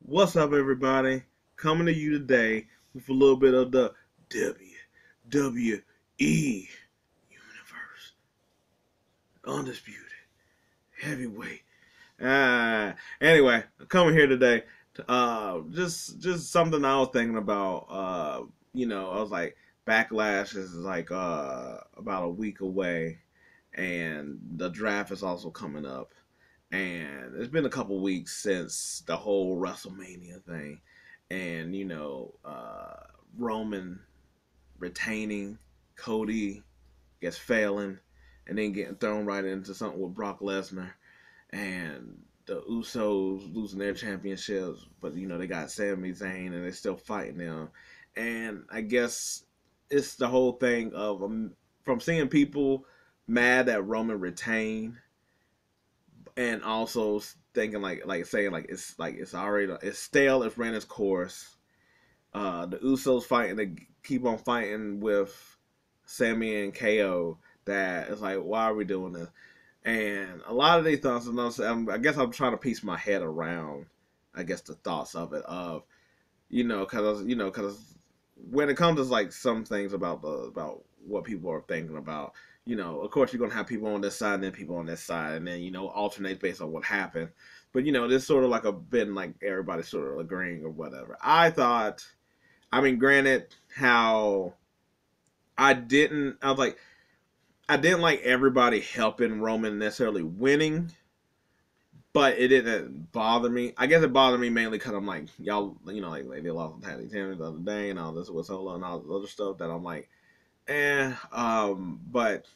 What's up, everybody? Coming to you today with a little bit of the WWE Universe Undisputed Heavyweight. Anyway, coming here today to just something I was thinking about. I was like, Backlash is like about a week away, and the draft is also coming up. And it's been a couple weeks since the whole WrestleMania thing, and Roman retaining, Cody gets failing, and then getting thrown right into something with Brock Lesnar, and the Usos losing their championships, but they got Sami Zayn and they're still fighting them, and I guess it's the whole thing of from seeing people mad that Roman retained and also thinking like saying like it's already it's stale, it's ran its course. The Usos fighting, they keep on fighting with Sammy and KO. That it's like, why are we doing this? And a lot of these thoughts, I guess I'm trying to piece my head around, I guess the thoughts of it of because when it comes to like some things about what people are thinking about, of course you're gonna have people on this side and then people on this side, and then alternate based on what happened. But this sort of like a been like everybody sort of agreeing or whatever. I mean, granted, how I was like, I didn't like everybody helping Roman necessarily winning, but it didn't bother me. I guess it bothered me mainly because I'm like, y'all, like they lost the tag team champions the other day and all this with Solo and all this other stuff that I'm like, eh. But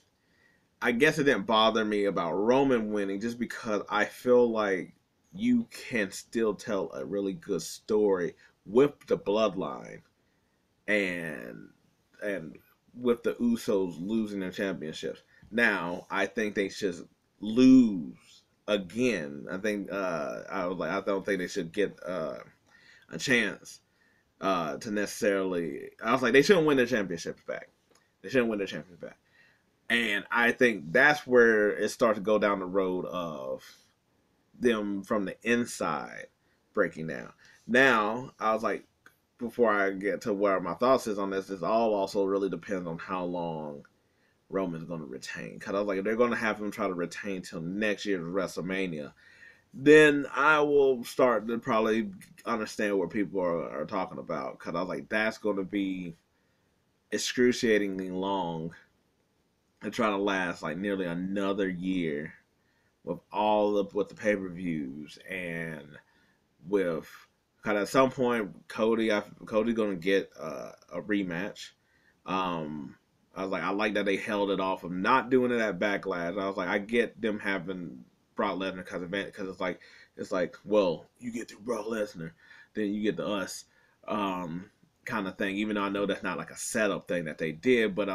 I guess it didn't bother me about Roman winning just because I feel like you can still tell a really good story with the bloodline and and with the Usos losing their championships. Now, I think they should lose again. I think I don't think they should get a chance to necessarily. I was like, they shouldn't win their championships back. They shouldn't win their championships back. And I think that's where it starts to go down the road of them from the inside breaking down. Now, I was like, before I get to where my thoughts is on this all also really depends on how long Roman's going to retain. Because I was like, if they're going to have him try to retain till next year's WrestleMania, then I will start to probably understand what people are talking about. Because I was like, that's going to be excruciatingly long and try to last like nearly another year with the pay per views and with kind of at some point Cody gonna get a rematch. I was like, I like that they held it off of not doing it at Backlash. I was like, I get them having Brock Lesnar because it's like, well, you get through Brock Lesnar, then you get to us, kind of thing. Even though I know that's not like a setup thing that they did, but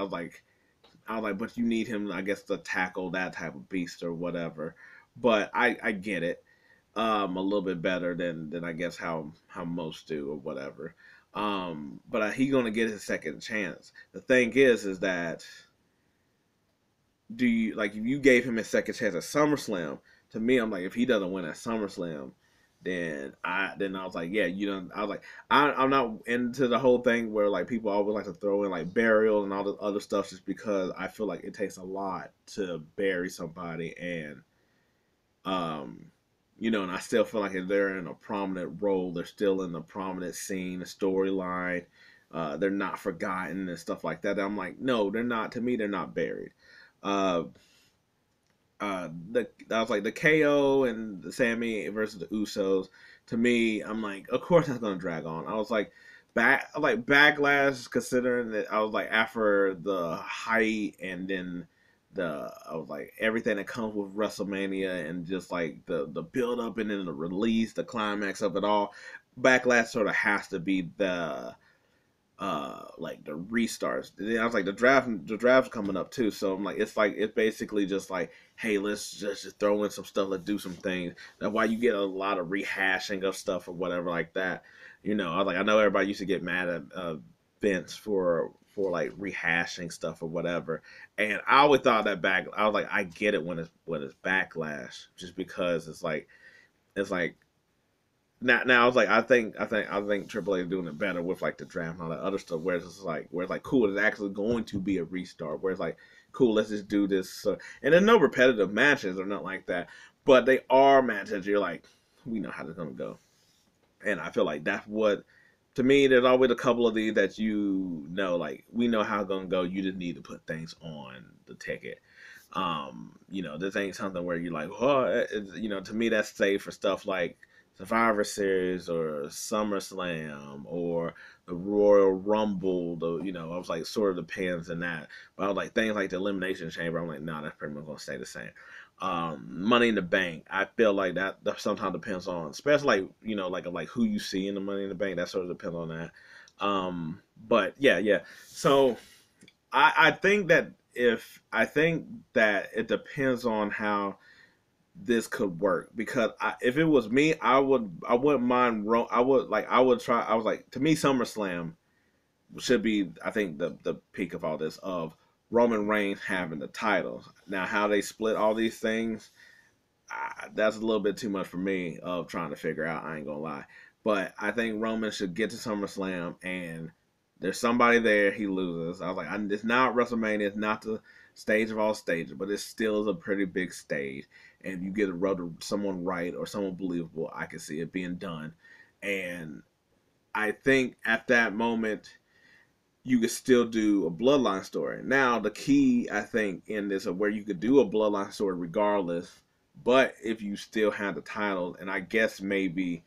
but you need him, I guess, to tackle that type of beast or whatever. But I get it a little bit better than I guess how most do or whatever. But he gonna get his second chance. The thing is that do you like if you gave him his second chance at SummerSlam? To me, I'm like, if he doesn't win at SummerSlam, then I was like, yeah, you don't. I was like, I'm not into the whole thing where like people always like to throw in like burial and all this other stuff just because I feel like it takes a lot to bury somebody and um and I still feel like if they're in a prominent role, they're still in the prominent scene, the storyline. They're not forgotten and stuff like that. I'm like, no, they're not. To me, they're not buried. Uh, I was like the KO and the Sammy versus the Usos. To me, I'm like, of course that's gonna drag on. I was like, backlash, considering that I was like after the height and then I was like everything that comes with WrestleMania and just like the build up and then the release, the climax of it all. Backlash sort of has to be the like the restarts. I was like the draft's coming up too, so I'm like it's basically just like, hey, let's just throw in some stuff, let's do some things. That's why you get a lot of rehashing of stuff or whatever like that. I was like, I know everybody used to get mad at Vince for like rehashing stuff or whatever, and I always thought that back. I was like, I get it when it's backlash, just because it's like now I was like, I think Triple A is doing it better with like the draft and all that other stuff. Where it's like cool, it's actually going to be a restart. Where it's like cool, let's just do this. And there's no repetitive matches or nothing like that, but they are matches. You're like, we know how this is gonna go, and I feel like that's what. To me, there's always a couple of these that like we know how it's gonna go. You just need to put things on the ticket. This ain't something where you're like, oh, to me that's safe for stuff like Survivor Series or SummerSlam or the Royal Rumble. I was like sort of depends on that. But I was like things like the Elimination Chamber. I'm like, no, that's pretty much gonna stay the same. Money in the Bank. I feel like that sometimes depends on, especially like who you see in the Money in the Bank. That sort of depends on that. But yeah. So I think that it depends on how this could work because if it was me, I wouldn't mind. I would try. I was like to me, SummerSlam should be I think the peak of all this of Roman Reigns having the titles. Now how they split all these things, that's a little bit too much for me of trying to figure out. I ain't gonna lie, but I think Roman should get to SummerSlam and there's somebody there. He loses. I was like, it's not WrestleMania. It's not the stage of all stages, but it still is a pretty big stage. And if you get someone right or someone believable, I can see it being done. And I think at that moment, you could still do a bloodline story. Now, the key, I think, in this of where you could do a bloodline story regardless, but if you still have the titles, and I guess maybe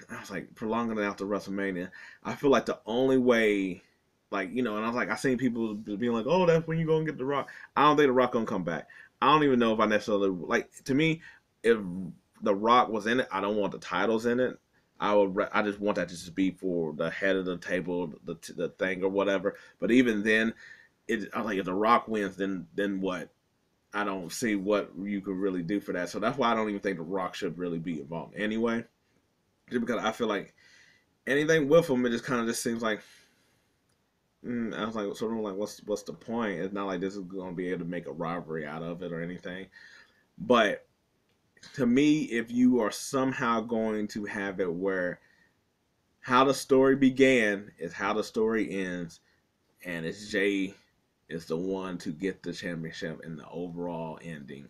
I was like prolonging it after WrestleMania. I feel like the only way, and I was like, I seen people being like, "Oh, that's when you gonna get the Rock." I don't think the Rock gonna come back. I don't even know if I necessarily like. To me, if the Rock was in it, I don't want the titles in it. I just want that to just be for the head of the table, the thing or whatever. But even then, I like if the Rock wins, then what? I don't see what you could really do for that. So that's why I don't even think the Rock should really be involved anyway. Just because I feel like anything with him, it just kind of just seems like I was like sort of like what's the point? It's not like this is going to be able to make a rivalry out of it or anything. But to me, if you are somehow going to have it where how the story began is how the story ends, and it's Jay is the one to get the championship in the overall ending.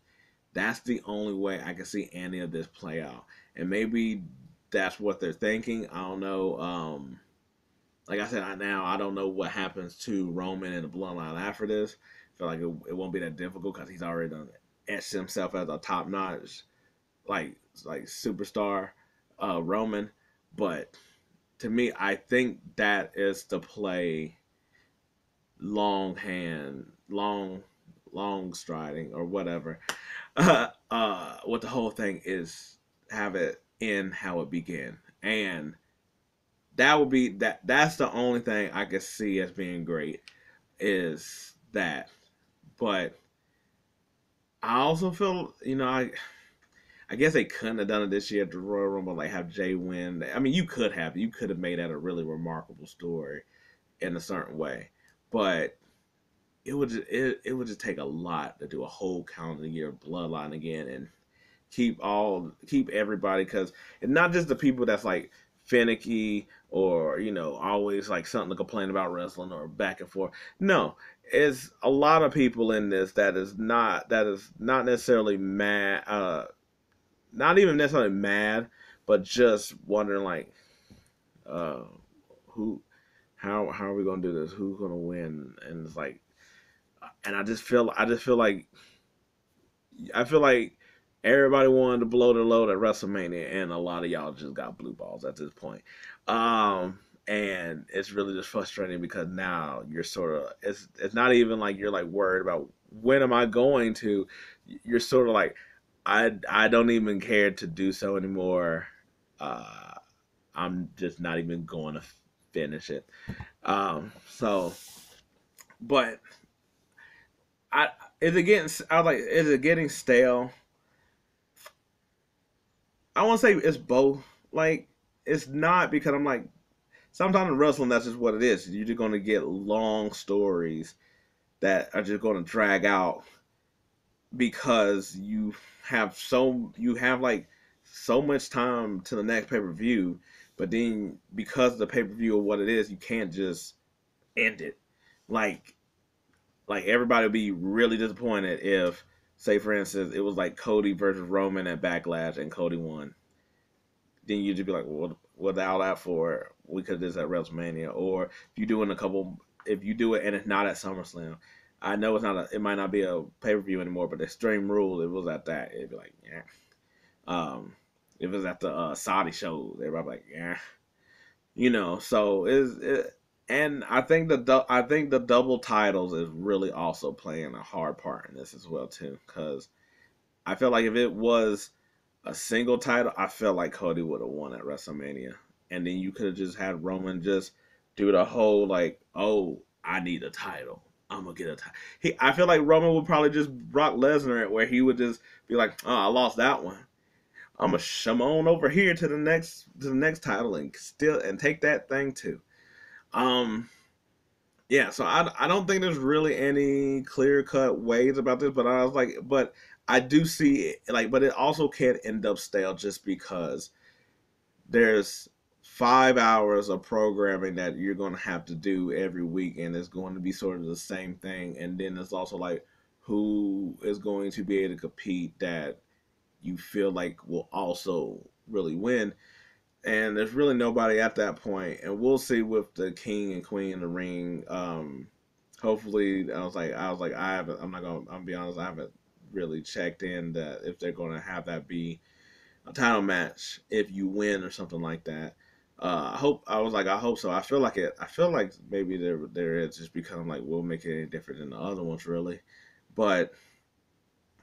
That's the only way I can see any of this play out. And maybe that's what they're thinking. I don't know. Like I said, I don't know what happens to Roman and the Bloodline after this. I feel like it won't be that difficult because he's already done etched himself as a top notch, like superstar Roman. But to me, I think that is the play long hand, long striding or whatever. What the whole thing is, have it in how it began, and that would be that's the only thing I could see as being great is that. But I also feel, I guess they couldn't have done it this year at the Royal Rumble, like have Jay win. I mean, you could have made that a really remarkable story in a certain way, but it would just take a lot to do a whole calendar year of Bloodline again and keep everybody, because it's not just the people that's like finicky or always like something to complain about wrestling or back and forth. No, it's a lot of people in this that is not necessarily mad, not even necessarily mad, but just wondering like uh who how are we gonna do this, who's gonna win, and it's like, and I feel like everybody wanted to blow their load at WrestleMania, and a lot of y'all just got blue balls at this point. And it's really just frustrating because now you're sort of it's not even like you're like worried about when am I going to. You're sort of like I don't even care to do so anymore. Uh, I'm just not even going to finish it. So, but I is it getting I was like is it getting stale? I want to say it's both. Like it's not, because I'm like sometimes in wrestling that's just what it is. You're just going to get long stories that are just going to drag out because you have like so much time to the next pay per view, but then because the pay per view of what it is, you can't just end it. Like everybody would be really disappointed if, say for instance, it was like Cody versus Roman at Backlash and Cody won. Then you'd just be like, well, what all that for? We could do this at WrestleMania. Or if you do it and it's not at SummerSlam, I know it might not be a pay per view anymore, but Extreme Rules, it was at that. It'd be like, yeah. If it was at the Saudi shows, everybody be like, yeah. So and I think the double titles is really also playing a hard part in this as well too, because I feel like if it was a single title, I felt like Cody would have won at WrestleMania, and then you could have just had Roman just do the whole like, oh, I need a title, I'm gonna get a title. I feel like Roman would probably just Brock Lesnar it, where he would just be like, oh, I lost that one, I'm gonna shove on over here to the next title and take that thing too. Um, yeah, so I don't think there's really any clear cut ways about this, but I was like, but I do see it, like, but it also can end up stale just because there's 5 hours of programming that you're going to have to do every week, and it's going to be sort of the same thing. And then it's also like, who is going to be able to compete that you feel like will also really win? And there's really nobody at that point. And we'll see with the king and queen in the ring. Hopefully, I haven't. I'm not gonna. I'm be honest. I haven't really checked in that if they're gonna have that be a title match if you win or something like that. I hope so. I feel like it. I feel like maybe there is, just because I'm like, we'll make it any different than the other ones really, but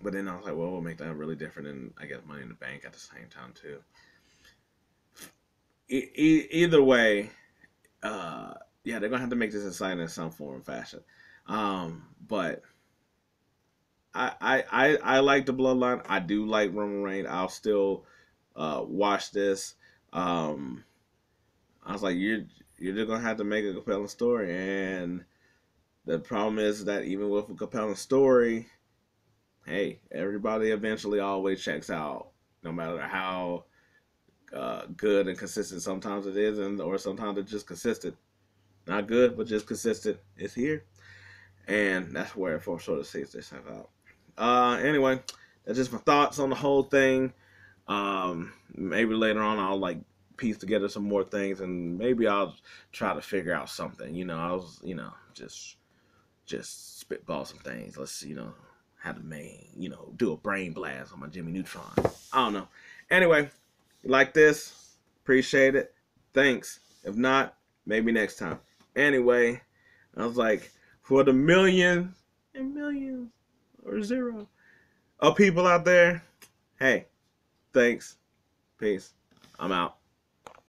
then I was like, well, we'll make that really different than, I guess, Money in the Bank at the same time too. Either way, yeah, they're gonna have to make this exciting in some form or fashion. But I like the Bloodline. I do like Roman Reigns. I'll still watch this. Um, I was like, you're just gonna have to make a compelling story, and the problem is that even with a compelling story, hey, everybody eventually always checks out, no matter how good and consistent sometimes it is, or sometimes it's just consistent. Not good, but just consistent. It's here, and that's where it sort of sees this out. Anyway, that's just my thoughts on the whole thing. Maybe later on I'll like piece together some more things, and maybe I'll try to figure out something. I was, just spitball some things. Let's, have the main, do a brain blast on my Jimmy Neutron. I don't know. Anyway, you like this? Appreciate it. Thanks. If not, maybe next time. Anyway, I was like, for the millions and millions or zero of people out there, hey, thanks. Peace. I'm out.